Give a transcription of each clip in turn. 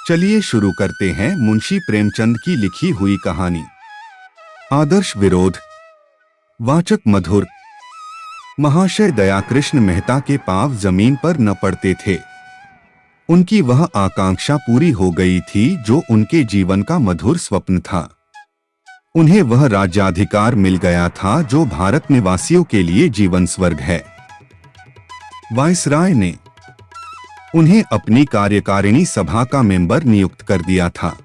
चलिए शुरू करते हैं मुंशी प्रेमचंद की लिखी हुई कहानी। आदर्श विरोध। वाचक मधुर। महाशय दयाकृष्ण मेहता के पांव जमीन पर न पड़ते थे। उनकी वह आकांक्षा पूरी हो गई थी जो उनके जीवन का मधुर स्वप्न था। उन्हें वह राज्याधिकार मिल गया था जो भारत निवासियों के लिए जीवन स्वर्ग है। वायसराय ने उन्हें अपनी कार्यकारिणी सभा का मेंबर नियुक्त कर दिया था।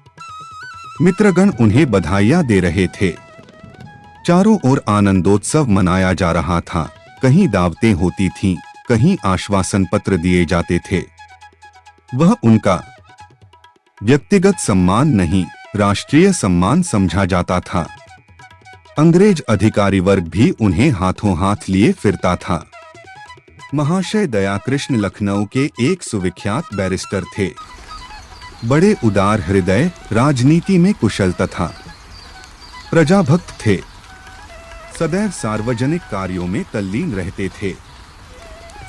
मित्रगण उन्हें बधाइयां दे रहे थे। चारों ओर आनंदोत्सव मनाया जा रहा था। कहीं दावतें होती थीं, कहीं आश्वासन पत्र दिए जाते थे। वह उनका व्यक्तिगत सम्मान नहीं, राष्ट्रीय सम्मान समझा जाता था। अंग्रेज अधिकारी वर्ग भी उन्हें हाथों हाथ लिए फिरता था। महाशय दयाकृष्ण लखनऊ के एक सुविख्यात बैरिस्टर थे। बड़े उदार हृदय, राजनीति में कुशल तथा प्रजाभक्त थे। सदैव सार्वजनिक कार्यों में तल्लीन रहते थे।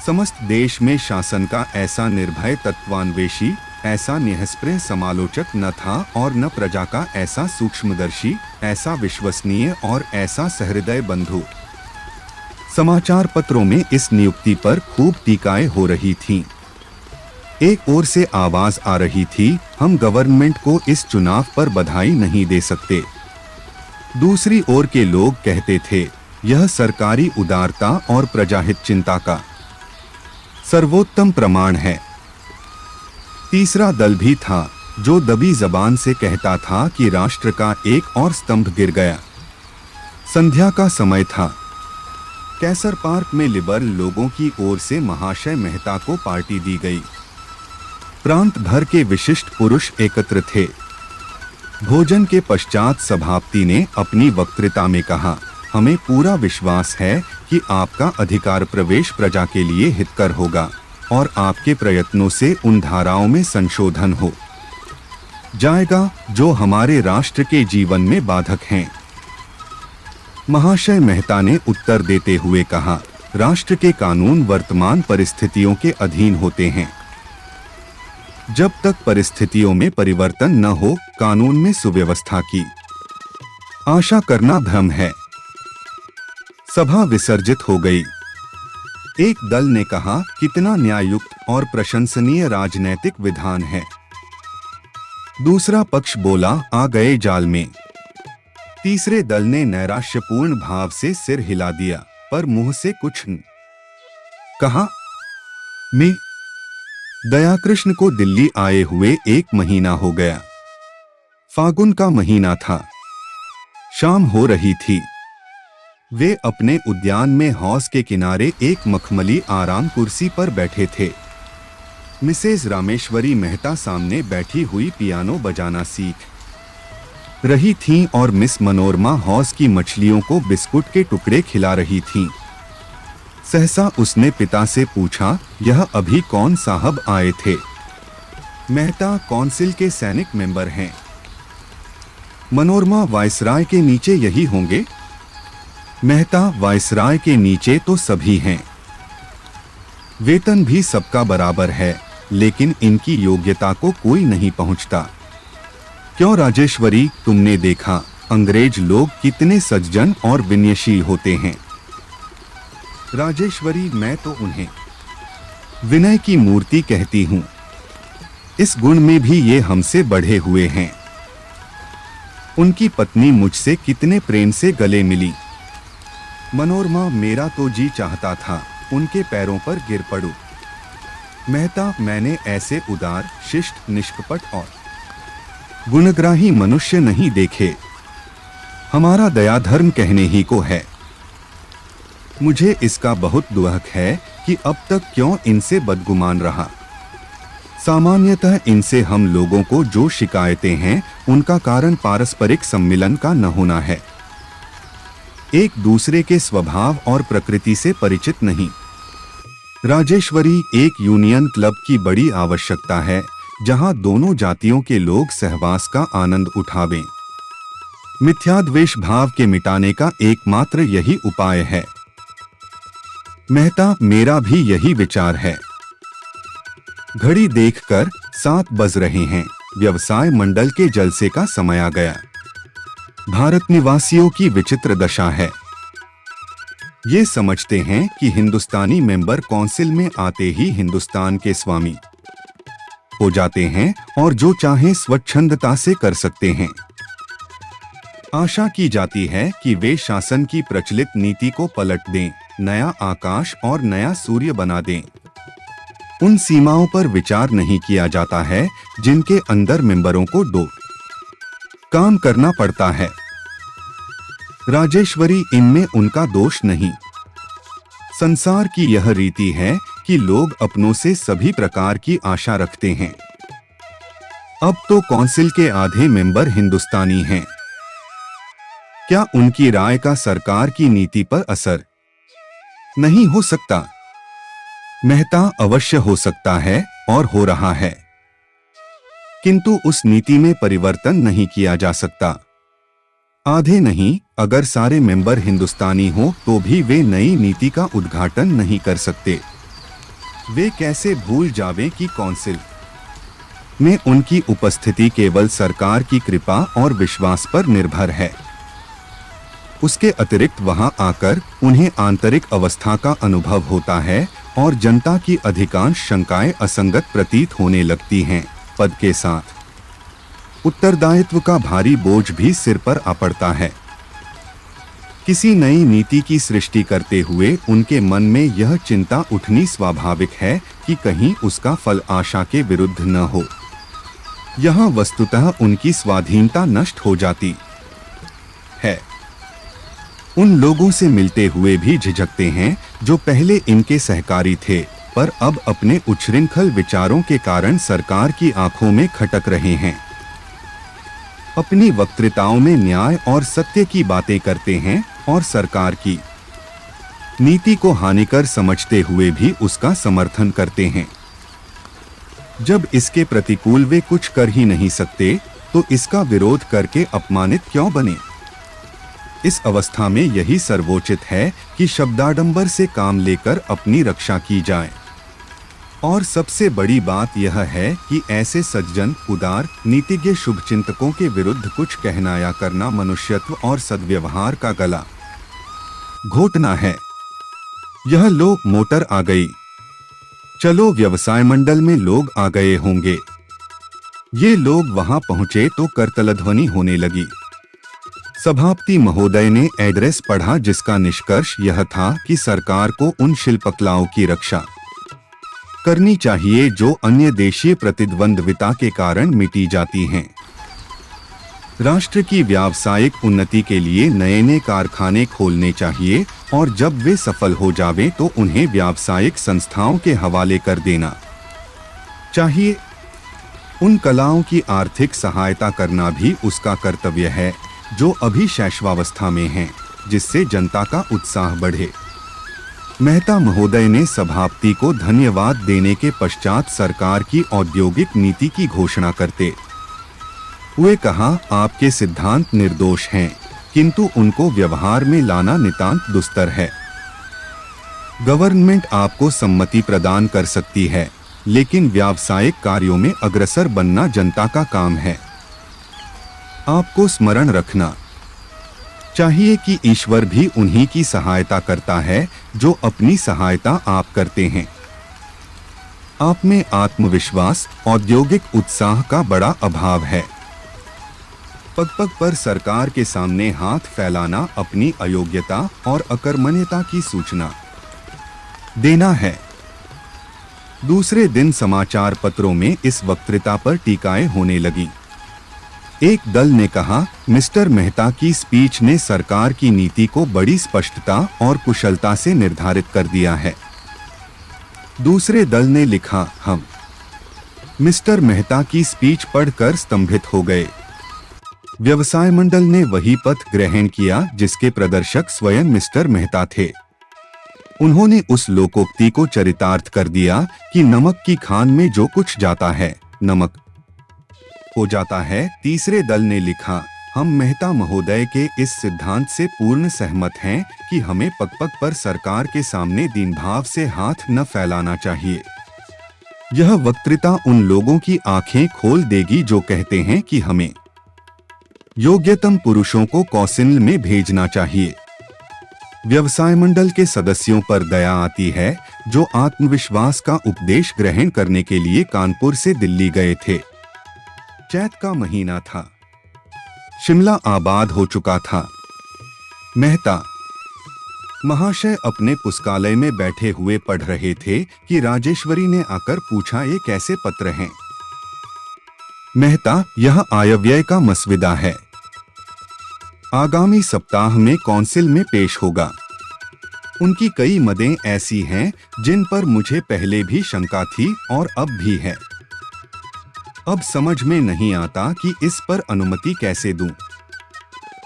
समस्त देश में शासन का ऐसा निर्भय तत्वान्वेषी, ऐसा निःस्पृह समालोचक न था और न प्रजा का ऐसा सूक्ष्मदर्शी, ऐसा विश्वसनीय और ऐसा सहृदय बंधु। समाचार पत्रों में इस नियुक्ति पर खूब टीकाएं हो रही थीं। एक ओर से आवाज आ रही थी, हम गवर्नमेंट को इस चुनाव पर बधाई नहीं दे सकते। दूसरी ओर के लोग कहते थे, यह सरकारी उदारता और प्रजाहित चिंता का सर्वोत्तम प्रमाण है। तीसरा दल भी था जो दबी जबान से कहता था कि राष्ट्र का एक और स्तंभ गिर गया। संध्या का समय था। कैसर पार्क में लिबरल लोगों की ओर से महाशय मेहता को पार्टी दी गई। प्रांत भर के विशिष्ट पुरुष एकत्र थे। भोजन के पश्चात सभापति ने अपनी वक्तृता में कहा, हमें पूरा विश्वास है कि आपका अधिकार प्रवेश प्रजा के लिए हितकर होगा और आपके प्रयत्नों से उन धाराओं में संशोधन हो जाएगा जो हमारे राष्ट्र के जीवन में बाधक हैं। महाशय मेहता ने उत्तर देते हुए कहा, राष्ट्र के कानून वर्तमान परिस्थितियों के अधीन होते हैं। जब तक परिस्थितियों में परिवर्तन न हो, कानून में सुव्यवस्था की आशा करना भ्रम है। सभा विसर्जित हो गई। एक दल ने कहा, कितना न्याययुक्त और प्रशंसनीय राजनैतिक विधान है। दूसरा पक्ष बोला, आ गए जाल में। तीसरे दल ने नैराश्यपूर्ण भाव से सिर हिला दिया, पर मुंह से कुछ न कहा। मैं दयाकृष्ण को दिल्ली आए हुए 1 महीना हो गया। फागुन का महीना था। शाम हो रही थी। वे अपने उद्यान में हौज के किनारे एक मखमली आराम कुर्सी पर बैठे थे। मिसेज रामेश्वरी मेहता सामने बैठी हुई पियानो बजाना सीख रही थीं और मिस मनोरमा हौज की मछलियों को बिस्कुट के टुकड़े खिला रही थीं। सहसा उसने पिता से पूछा, यह अभी कौन साहब आए थे? मेहता कौंसिल के सैनिक मेंबर हैं। मनोरमा वायसराय के नीचे यही होंगे। मेहता वायसराय के नीचे तो सभी हैं। वेतन भी सबका बराबर है, लेकिन इनकी योग्यता को कोई नहीं पहुंचता। क्यों राजेश्वरी, तुमने देखा अंग्रेज लोग कितने सज्जन और विनयशील होते हैं। राजेश्वरी, मैं तो उन्हें विनय की मूर्ति कहती हूँ। इस गुण में भी ये हमसे बढ़े हुए हैं। उनकी पत्नी मुझसे कितने प्रेम से गले मिली। मनोरमा, मेरा तो जी चाहता था उनके पैरों पर गिर पड़ूं। मेहता, मैंने ऐसे उदार, शिष्ट, निष्कपट और गुणग्राही मनुष्य नहीं देखे। हमारा दया धर्म कहने ही को है। मुझे इसका बहुत दुख है कि अब तक क्यों इनसे बदगुमान रहा। सामान्यतः इनसे हम लोगों को जो शिकायतें हैं, उनका कारण पारस्परिक सम्मिलन का न होना है। एक दूसरे के स्वभाव और प्रकृति से परिचित नहीं। राजेश्वरी, एक यूनियन क्लब की बड़ी आवश्यकता है जहां दोनों जातियों के लोग सहवास का आनंद उठावें। मिथ्याद्वेष भाव के मिटाने का एकमात्र यही उपाय है। मेहता, मेरा भी यही विचार है। घड़ी देखकर 7 बज रहे हैं। व्यवसाय मंडल के जलसे का समय आ गया। भारत निवासियों की विचित्र दशा है। ये समझते हैं कि हिंदुस्तानी मेंबर काउंसिल में आते ही हिंदुस्तान के स्वामी हो जाते हैं और जो चाहे स्वच्छंदता से कर सकते हैं। आशा की जाती है कि वे शासन की प्रचलित नीति को पलट दें, नया आकाश और नया सूर्य बना दें। उन सीमाओं पर विचार नहीं किया जाता है जिनके अंदर मेंबरों को काम करना पड़ता है। राजेश्वरी इनमें उनका दोष नहीं। संसार की यह रीति है कि लोग अपनों से सभी प्रकार की आशा रखते हैं। अब तो काउंसिल के आधे मेंबर हिंदुस्तानी हैं। क्या उनकी राय का सरकार की नीति पर असर नहीं हो सकता? मेहता अवश्य हो सकता है और हो रहा है, किंतु उस नीति में परिवर्तन नहीं किया जा सकता। आधे नहीं, अगर सारे मेंबर हिंदुस्तानी हो तो भी वे नई नीति का उद्घाटन नहीं कर सकते। वे कैसे भूल जावें कि काउंसिल में उनकी उपस्थिति केवल सरकार की कृपा और विश्वास पर निर्भर है। उसके अतिरिक्त वहां आकर उन्हें आंतरिक अवस्था का अनुभव होता है और जनता की अधिकांश शंकाएं असंगत प्रतीत होने लगती हैं। पद के साथ उत्तरदायित्व का भारी बोझ भी सिर पर आ पड़ता है। किसी नई नीति की सृष्टि करते हुए उनके मन में यह चिंता उठनी स्वाभाविक है कि कहीं उसका फल आशा के विरुद्ध न हो। यह वस्तुतः उनकी स्वाधीनता नष्ट हो जाती है। उन लोगों से मिलते हुए भी झिझकते हैं जो पहले इनके सहकारी थे, पर अब अपने उच्छृंखल विचारों के कारण सरकार की आंखों में खटक रहे हैं। अपनी वक्तृताओं में न्याय और सत्य की बातें करते हैं और सरकार की नीति को हानिकर समझते हुए भी उसका समर्थन करते हैं। जब इसके प्रतिकूल वे कुछ कर ही नहीं सकते तो इसका विरोध करके अपमानित क्यों बने? इस अवस्था में यही सर्वोचित है कि शब्दाडंबर से काम लेकर अपनी रक्षा की जाए। और सबसे बड़ी बात यह है कि ऐसे सज्जन, उदार, नीतिज्ञ शुभचिंतकों के विरुद्ध कुछ कहना या करना मनुष्यत्व और सद्व्यवहार का गला घोटना है। यह लो मोटर आ गई, चलो व्यवसाय मंडल में लोग आ गए होंगे। ये लोग वहां पहुंचे तो करतलध्वनि होने लगी। सभापति महोदय ने एड्रेस पढ़ा जिसका निष्कर्ष यह था कि सरकार को उन शिल्पकलाओं की रक्षा करनी चाहिए जो अन्य देशीय प्रतिद्वंद्विता के कारण मिटी जाती हैं। राष्ट्र की व्यावसायिक उन्नति के लिए नए नए कारखाने खोलने चाहिए और जब वे सफल हो जावें तो उन्हें व्यावसायिक संस्थाओं के हवाले कर देना चाहिए। उन कलाओं की आर्थिक सहायता करना भी उसका कर्तव्य है जो अभी शैशवावस्था में हैं, जिससे जनता का उत्साह बढ़े। मेहता महोदय ने सभापति को धन्यवाद देने के पश्चात सरकार की औद्योगिक नीति की घोषणा करते हुए कहा, आपके सिद्धांत निर्दोष हैं, किंतु उनको व्यवहार में लाना नितांत दुस्तर है। गवर्नमेंट आपको सम्मति प्रदान कर सकती है, लेकिन व्यावसायिक कार्यों में अग्रसर बनना जनता का काम है। आपको स्मरण रखना चाहिए कि ईश्वर भी उन्हीं की सहायता करता है जो अपनी सहायता आप करते हैं। आप में आत्मविश्वास, औद्योगिक उत्साह का बड़ा अभाव है। पग पग पर सरकार के सामने हाथ फैलाना अपनी अयोग्यता और अकर्मण्यता की सूचना देना है। दूसरे दिन समाचार पत्रों में इस वक्तृता पर टीकाएं होने लगी। एक दल ने कहा, मिस्टर मेहता की स्पीच ने सरकार की नीति को बड़ी स्पष्टता और कुशलता से निर्धारित कर दिया है। दूसरे दल ने लिखा, हम मिस्टर मेहता की स्पीच पढ़कर स्तंभित हो गए। व्यवसाय मंडल ने वही पथ ग्रहण किया जिसके प्रदर्शक स्वयं मिस्टर मेहता थे। उन्होंने उस लोकोक्ति को चरितार्थ कर दिया कि नमक की खान में जो कुछ जाता है नमक हो जाता है। तीसरे दल ने लिखा, हम मेहता महोदय के इस सिद्धांत से पूर्ण सहमत हैं कि हमें पग पग पर सरकार के सामने दीन भाव से हाथ न फैलाना चाहिए। यह वक्तृता उन लोगों की आंखें खोल देगी जो कहते हैं कि हमें योग्यतम पुरुषों को कौंसिल में भेजना चाहिए। व्यवसाय मंडल के सदस्यों पर दया आती है जो आत्मविश्वास का उपदेश ग्रहण करने के लिए कानपुर से दिल्ली गए थे। चैत का महीना था। शिमला आबाद हो चुका था। मेहता महाशय अपने पुस्तकालय में बैठे हुए पढ़ रहे थे कि राजेश्वरी ने आकर पूछा, ये कैसे पत्र हैं? मेहता, यह आयव्यय का मसविदा है। आगामी सप्ताह में कौंसिल में पेश होगा। उनकी कई मदें ऐसी हैं जिन पर मुझे पहले भी शंका थी और अब भी है। अब समझ में नहीं आता कि इस पर अनुमति कैसे दूं।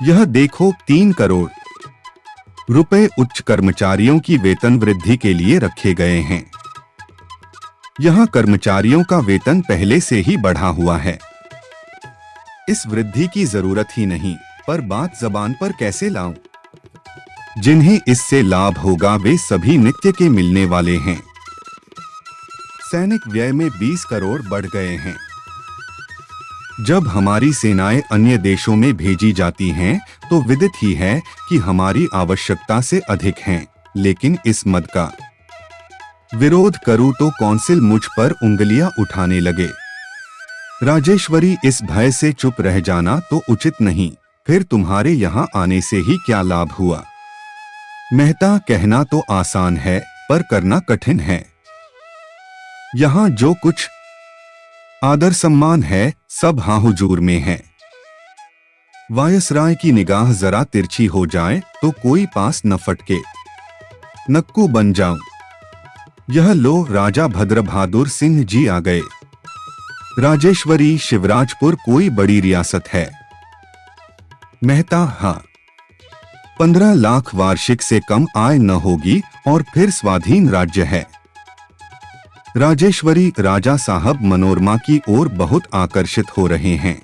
यह देखो, 3 करोड़ रुपए उच्च कर्मचारियों की वेतन वृद्धि के लिए रखे गए हैं। यहां कर्मचारियों का वेतन पहले से ही बढ़ा हुआ है। इस वृद्धि की जरूरत ही नहीं, पर बात जबान पर कैसे लाऊं? जिन्हें इससे लाभ होगा वे सभी नित्य के मिलने वाले हैं। सैनिक व्यय में 20 करोड़ बढ़ गए हैं। जब हमारी सेनाएं अन्य देशों में भेजी जाती हैं तो विदित ही है कि हमारी आवश्यकता से अधिक हैं, लेकिन इस मद का विरोध करूं तो कौंसिल मुझ पर उंगलियां उठाने लगे। राजेश्वरी, इस भय से चुप रह जाना तो उचित नहीं। फिर तुम्हारे यहां आने से ही क्या लाभ हुआ? मेहता, कहना तो आसान है पर करना कठिन है। यहां जो कुछ आदर सम्मान है सब हाँ हुजूर में है। वायसराय की निगाह जरा तिरछी हो जाए तो कोई पास न फटके, नक्कू बन जाऊं। यह लो, राजा भद्र बहादुर सिंह जी आ गए। राजेश्वरी, शिवराजपुर कोई बड़ी रियासत है? मेहता, हाँ। 15 लाख वार्षिक से कम आय न होगी और फिर स्वाधीन राज्य है। राजेश्वरी, राजा साहब मनोरमा की ओर बहुत आकर्षित हो रहे हैं।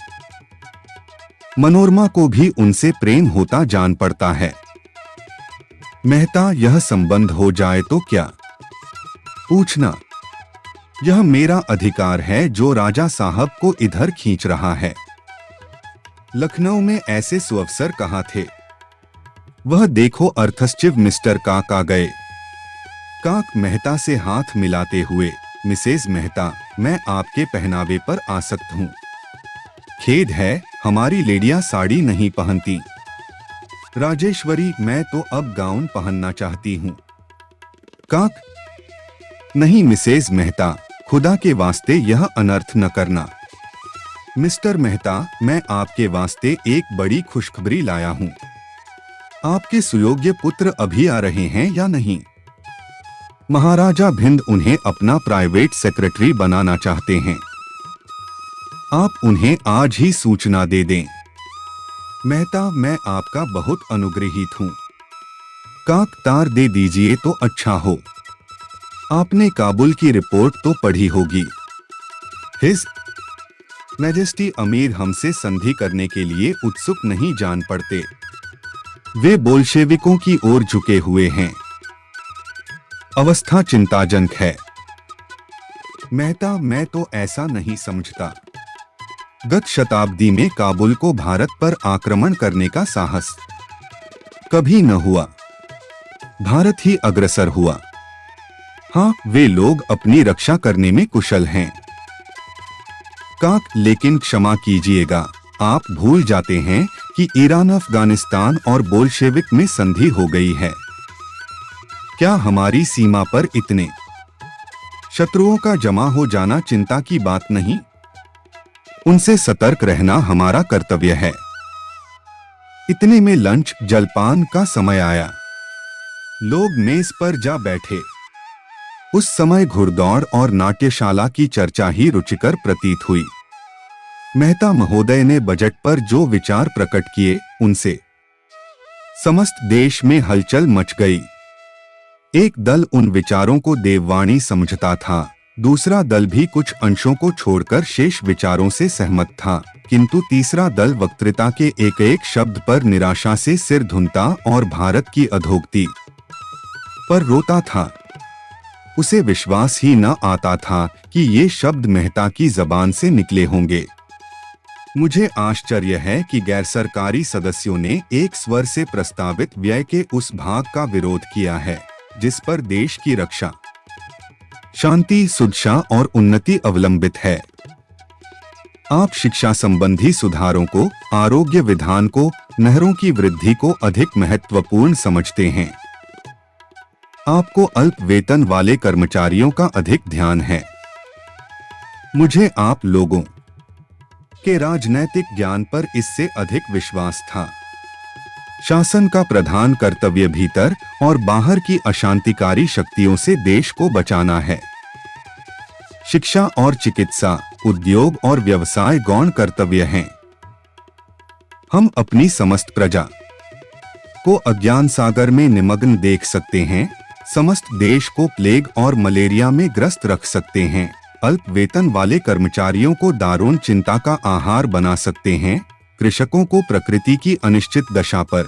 मनोरमा को भी उनसे प्रेम होता जान पड़ता है। मेहता, यह संबंध हो जाए तो क्या? पूछना। यह मेरा अधिकार है जो राजा साहब को इधर खींच रहा है। लखनऊ में ऐसे सुअवसर कहाँ थे? वह देखो, अर्थसचिव मिस्टर काक आ गए। काक मेहता से हाथ मिलाते हुए, मिसेज मेहता, मैं आपके पहनावे पर आसक्त हूँ। खेद है, हमारी लेडियां साड़ी नहीं पहनती। राजेश्वरी, मैं तो अब गाउन पहनना चाहती हूँ। काक, नहीं मिसेज मेहता, खुदा के वास्ते यह अनर्थ न करना। मिस्टर मेहता, मैं आपके वास्ते एक बड़ी खुशखबरी लाया हूँ। आपके सुयोग्य पुत्र अभी आ रहे हैं या नहीं? महाराजा भिंद उन्हें अपना प्राइवेट सेक्रेटरी बनाना चाहते हैं। आप उन्हें आज ही सूचना दे दें। मेहता, मैं आपका बहुत अनुग्रहित हूँ। काक, तार दे दीजिए तो अच्छा हो। आपने काबुल की रिपोर्ट तो पढ़ी होगी। हिज मैजेस्टी अमीर हमसे संधि करने के लिए उत्सुक नहीं जान पड़ते। वे बोल्शेविकों की ओर झुके हुए हैं। अवस्था चिंताजनक है। मेहता, मैं तो ऐसा नहीं समझता। गत शताब्दी में काबुल को भारत पर आक्रमण करने का साहस कभी न हुआ। भारत ही अग्रसर हुआ। हाँ, वे लोग अपनी रक्षा करने में कुशल हैं। काक, लेकिन क्षमा कीजिएगा, आप भूल जाते हैं कि ईरान, अफगानिस्तान और बोल्शेविक में संधि हो गई है। क्या हमारी सीमा पर इतने शत्रुओं का जमा हो जाना चिंता की बात नहीं? उनसे सतर्क रहना हमारा कर्तव्य है। इतने में लंच जलपान का समय आया। लोग मेज पर जा बैठे। उस समय घुड़दौड़ और नाट्यशाला की चर्चा ही रुचिकर प्रतीत हुई। मेहता महोदय ने बजट पर जो विचार प्रकट किए, उनसे समस्त देश में हलचल मच गई। एक दल उन विचारों को देववाणी समझता था, दूसरा दल भी कुछ अंशों को छोड़कर शेष विचारों से सहमत था, किंतु तीसरा दल वक्तृता के एक एक शब्द पर निराशा से सिर धुनता और भारत की अधोगति पर रोता था। उसे विश्वास ही न आता था कि ये शब्द मेहता की जबान से निकले होंगे। मुझे आश्चर्य है कि गैर सरकारी सदस्यों ने एक स्वर से प्रस्तावित व्यय के उस भाग का विरोध किया है जिस पर देश की रक्षा, शांति, सुरक्षा और उन्नति अवलंबित है। आप शिक्षा संबंधी सुधारों को, आरोग्य विधान को, नहरों की वृद्धि को अधिक महत्वपूर्ण समझते हैं। आपको अल्प वेतन वाले कर्मचारियों का अधिक ध्यान है। मुझे आप लोगों के राजनैतिक ज्ञान पर इससे अधिक विश्वास था। शासन का प्रधान कर्तव्य भीतर और बाहर की अशांतिकारी शक्तियों से देश को बचाना है। शिक्षा और चिकित्सा, उद्योग और व्यवसाय गौण कर्तव्य हैं। हम अपनी समस्त प्रजा को अज्ञान सागर में निमग्न देख सकते हैं, समस्त देश को प्लेग और मलेरिया में ग्रस्त रख सकते हैं, अल्प वेतन वाले कर्मचारियों को दारुण चिंता का आहार बना सकते हैं, कृषकों को प्रकृति की अनिश्चित दशा पर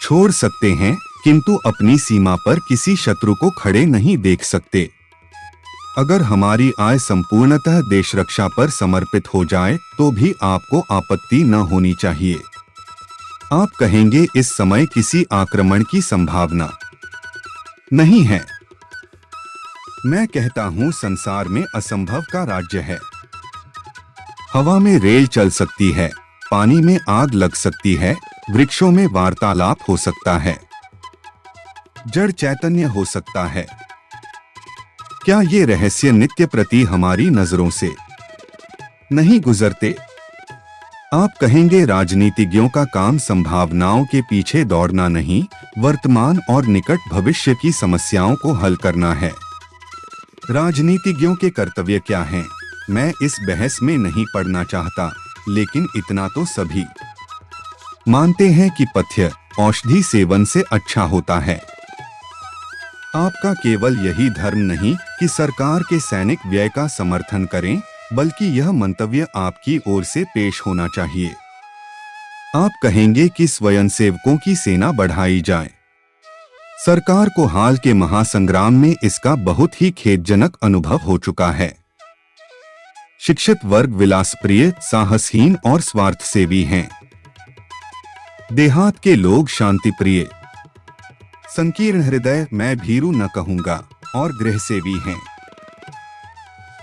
छोड़ सकते हैं, किंतु अपनी सीमा पर किसी शत्रु को खड़े नहीं देख सकते। अगर हमारी आय संपूर्णतः देश रक्षा पर समर्पित हो जाए तो भी आपको आपत्ति न होनी चाहिए। आप कहेंगे इस समय किसी आक्रमण की संभावना नहीं है। मैं कहता हूं संसार में असंभव का राज्य है। हवा में रेल चल सकती है, पानी में आग लग सकती है, वृक्षों में वार्तालाप हो सकता है, जड़ चैतन्य हो सकता है। क्या ये रहस्य नित्य प्रति हमारी नजरों से नहीं गुजरते? आप कहेंगे राजनीतिज्ञों का काम संभावनाओं के पीछे दौड़ना नहीं, वर्तमान और निकट भविष्य की समस्याओं को हल करना है। राजनीतिज्ञों के कर्तव्य क्या हैं? मैं इस बहस में नहीं पड़ना चाहता, लेकिन इतना तो सभी मानते हैं कि पथ्य औषधि सेवन से अच्छा होता है। आपका केवल यही धर्म नहीं कि सरकार के सैनिक व्यय का समर्थन करें, बल्कि यह मंतव्य आपकी ओर से पेश होना चाहिए। आप कहेंगे कि स्वयंसेवकों की सेना बढ़ाई जाए। सरकार को हाल के महासंग्राम में इसका बहुत ही खेदजनक अनुभव हो चुका है। शिक्षित वर्ग विलासप्रिय, साहसहीन और स्वार्थसेवी हैं। देहात के लोग शांतिप्रिय, संकीर्ण हृदय, मैं भीरू न कहूंगा, और गृहसेवी हैं।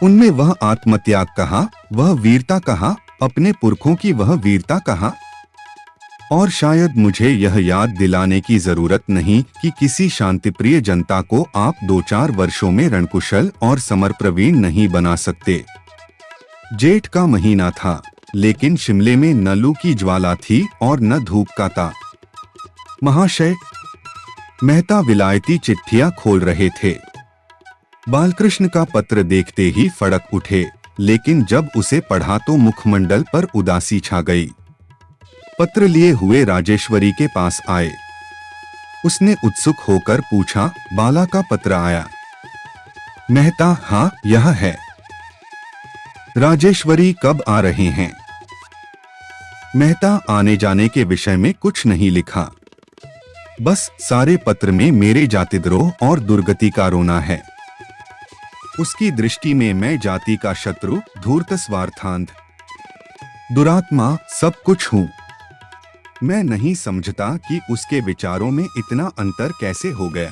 उनमें वह आत्मत्याग कहा, वह वीरता कहा, अपने पुरखों की वह वीरता कहा। और शायद मुझे यह याद दिलाने की जरूरत नहीं कि किसी शांतिप्रिय जनता को आप 2-4 वर्षों में रणकुशल और समरप्रवीण नहीं बना सकते। जेठ का महीना था, लेकिन शिमले में न लू की ज्वाला थी और न धूप का ता। महाशय, मेहता विलायती चिट्ठियां खोल रहे थे। बालकृष्ण का पत्र देखते ही फड़क उठे, लेकिन जब उसे पढ़ा तो मुखमंडल पर उदासी छा गई। पत्र लिए हुए राजेश्वरी के पास आए। उसने उत्सुक होकर पूछा, बाला का पत्र आया? मेहता, हाँ, यह है। राजेश्वरी कब आ रहे हैं? मेहता, आने जाने के विषय में कुछ नहीं लिखा, बस सारे पत्र में मेरे जातिद्रोह और दुर्गति का रोना है। उसकी दृष्टि में मैं जाति का शत्रु, धूर्त, स्वार्थांध, दुरात्मा सब कुछ हूँ। मैं नहीं समझता कि उसके विचारों में इतना अंतर कैसे हो गया।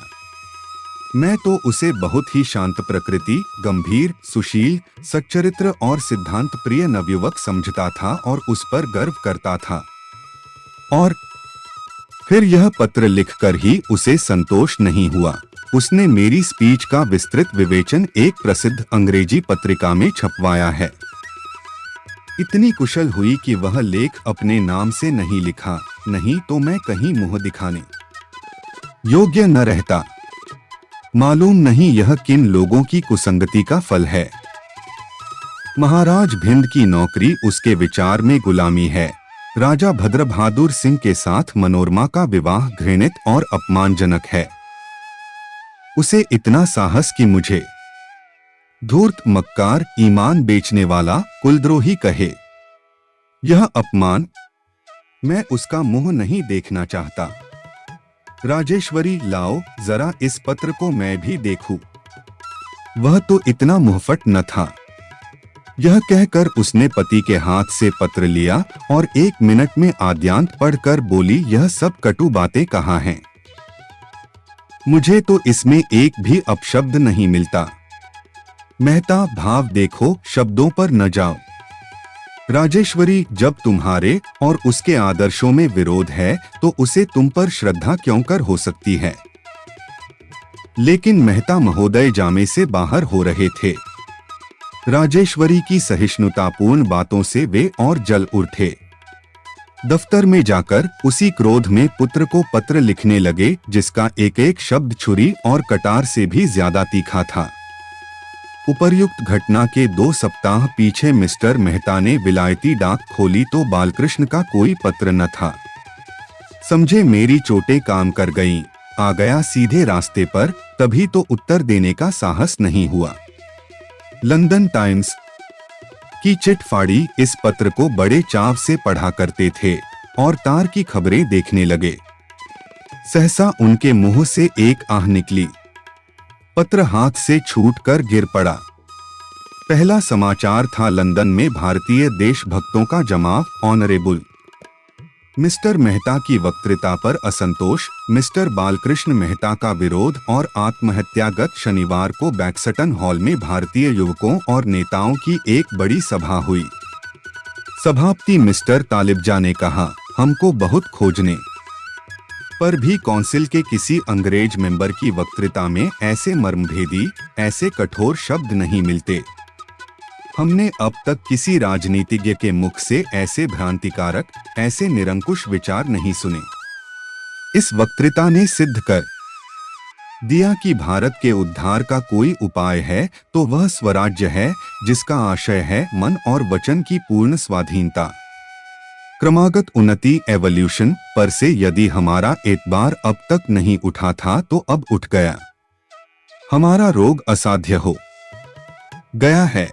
मैं तो उसे बहुत ही शांत प्रकृति, गंभीर, सुशील, सच्चरित्र और सिद्धांत प्रिय नवयुवक समझता था और उस पर गर्व करता था। और फिर यह पत्र लिखकर ही उसे संतोष नहीं हुआ। उसने मेरी स्पीच का विस्तृत विवेचन एक प्रसिद्ध अंग्रेजी पत्रिका में छपवाया है। इतनी कुशल हुई कि वह लेख अपने नाम से नहीं लिखा, नहीं तो मैं कहीं मुंह दिखाने योग्य न रहता। मालूम नहीं यह किन लोगों की कुसंगति का फल है। महाराज भिंड की नौकरी उसके विचार में गुलामी है। राजा भद्र बहादुर सिंह के साथ मनोरमा का विवाह घृणित और अपमानजनक है। उसे इतना साहस कि मुझे धूर्त, मक्कार, ईमान बेचने वाला, कुलद्रोही कहे। यह अपमान, मैं उसका मुंह नहीं देखना चाहता। राजेश्वरी, लाओ जरा इस पत्र को मैं भी देखूं। वह तो इतना मुहफट न था। यह कहकर उसने पति के हाथ से पत्र लिया और 1 मिनट में आद्यांत पढ़कर बोली, यह सब कटु बातें कहाँ हैं? मुझे तो इसमें एक भी अपशब्द नहीं मिलता। मेहता, भाव देखो, शब्दों पर न जाओ। राजेश्वरी, जब तुम्हारे और उसके आदर्शों में विरोध है तो उसे तुम पर श्रद्धा क्यों कर हो सकती है? लेकिन मेहता महोदय जामे से बाहर हो रहे थे। राजेश्वरी की सहिष्णुतापूर्ण बातों से वे और जल उठे। दफ्तर में जाकर उसी क्रोध में पुत्र को पत्र लिखने लगे, जिसका एक एक शब्द छुरी और कटार से भी ज्यादा तीखा था। उपर्युक्त घटना के 2 सप्ताह पीछे मिस्टर मेहता ने विलायती डाक खोली तो बालकृष्ण का कोई पत्र न था। समझे मेरी चोटें काम कर गईं, आ गया सीधे रास्ते पर, तभी तो उत्तर देने का साहस नहीं हुआ। लंदन टाइम्स की चिट फाड़ी इस पत्र को बड़े चाव से पढ़ा करते थे और तार की खबरें देखने लगे। सहसा उनके मुंह से एक आह निकली। पत्र हाथ से छूटकर गिर पड़ा। पहला समाचार था, लंदन में भारतीय देशभक्तों का जमाव, ऑनरेबल मिस्टर मेहता की वक्तृता पर असंतोष, मिस्टर बालकृष्ण मेहता का विरोध और आत्महत्यागत। शनिवार को बैक्सटन हॉल में भारतीय युवकों और नेताओं की एक बड़ी सभा हुई। सभापति मिस्टर तालिबजा ने कहा, हमको बहुत खोजने पर भी कौंसिल के किसी अंग्रेज मेंबर की वक्तृता में ऐसे मर्मभेदी, ऐसे कठोर शब्द नहीं मिलते। हमने अब तक किसी राजनीतिज्ञ के मुख से ऐसे भ्रांतिकारक, ऐसे निरंकुश विचार नहीं सुने। इस वक्तृता ने सिद्ध कर दिया कि भारत के उद्धार का कोई उपाय है तो वह स्वराज्य है, जिसका आशय है मन और वचन की पूर्ण स्वाधीनता। क्रमागत उन्नति, एवोल्यूशन पर से यदि हमारा एतबार अब तक नहीं उठा था तो अब उठ गया। हमारा रोग असाध्य हो गया है।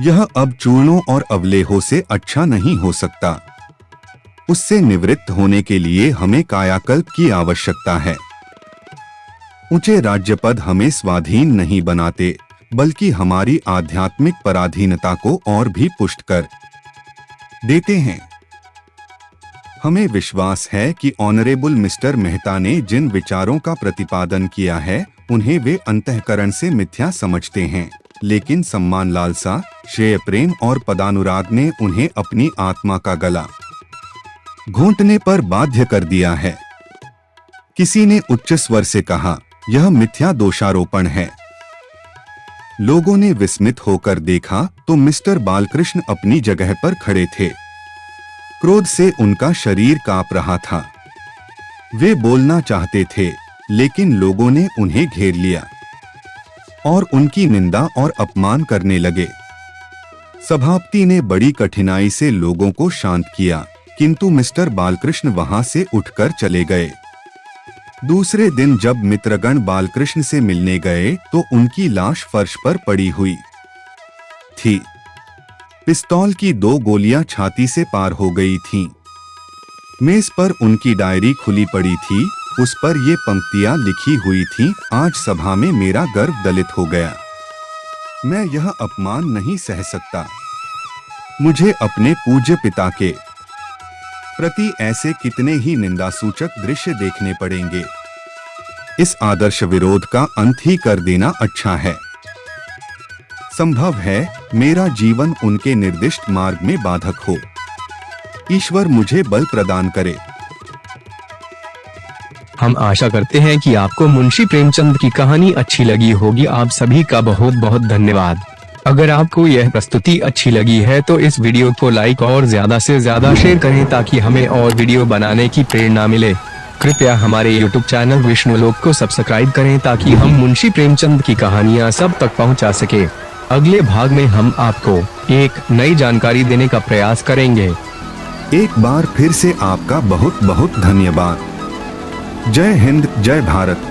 यह अब चूर्णों और अवलेहों से अच्छा नहीं हो सकता। उससे निवृत्त होने के लिए हमें कायाकल्प की आवश्यकता है। ऊंचे राज्यपद हमें स्वाधीन नहीं बनाते, बल्कि हमारी आध्यात्मिक पराधीनता को और भी पुष्ट कर देते हैं। हमें विश्वास है कि ऑनरेबल मिस्टर मेहता ने जिन विचारों का प्रतिपादन किया है उन्हें वे अंतःकरण से मिथ्या समझते हैं, लेकिन सम्मान, लालसा, श्रेय, प्रेम और पदानुराग ने उन्हें अपनी आत्मा का गला घोंटने पर बाध्य कर दिया है। किसी ने उच्च स्वर से कहा, यह मिथ्या दोषारोपण है। लोगों ने विस्मित होकर देखा तो मिस्टर बालकृष्ण अपनी जगह पर खड़े थे। क्रोध से उनका शरीर कांप रहा था। वे बोलना चाहते थे, लेकिन लोगों ने उन्हें घेर लिया और उनकी निंदा और अपमान करने लगे। सभापति ने बड़ी कठिनाई से लोगों को शांत किया, किंतु मिस्टर बालकृष्ण वहां से उठकर चले गए। दूसरे दिन जब मित्रगण बालकृष्ण से मिलने गए तो उनकी लाश फर्श पर पड़ी हुई थी। पिस्तौल की 2 गोलियां छाती से पार हो गई थीं। मेज पर उनकी डायरी खुली पड़ी थी, उस पर ये पंक्तियां लिखी हुई थीं, आज सभा में मेरा गर्व दलित हो गया। मैं यह अपमान नहीं सह सकता। मुझे अपने पूज्य पिता के प्रति ऐसे कितने ही निंदासूचक दृश्य देखने पड़ेंगे। इस आदर्श विरोध का अंत ही कर देना अच्छा है। संभव है मेरा जीवन उनके निर्दिष्ट मार्ग में बाधक हो। ईश्वर मुझे बल प्रदान करे। हम आशा करते हैं कि आपको मुंशी प्रेमचंद की कहानी अच्छी लगी होगी। आप सभी का बहुत बहुत धन्यवाद। अगर आपको यह प्रस्तुति अच्छी लगी है तो इस वीडियो को लाइक और ज्यादा से ज्यादा शेयर करें ताकि हमें और वीडियो बनाने की प्रेरणा मिले। कृपया हमारे YouTube चैनल विष्णुलोक को सब्सक्राइब करें ताकि हम मुंशी प्रेमचंद की कहानियां सब तक पहुंचा सके। अगले भाग में हम आपको एक नई जानकारी देने का प्रयास करेंगे। एक बार फिर से आपका बहुत बहुत धन्यवाद। जय हिंद, जय भारत।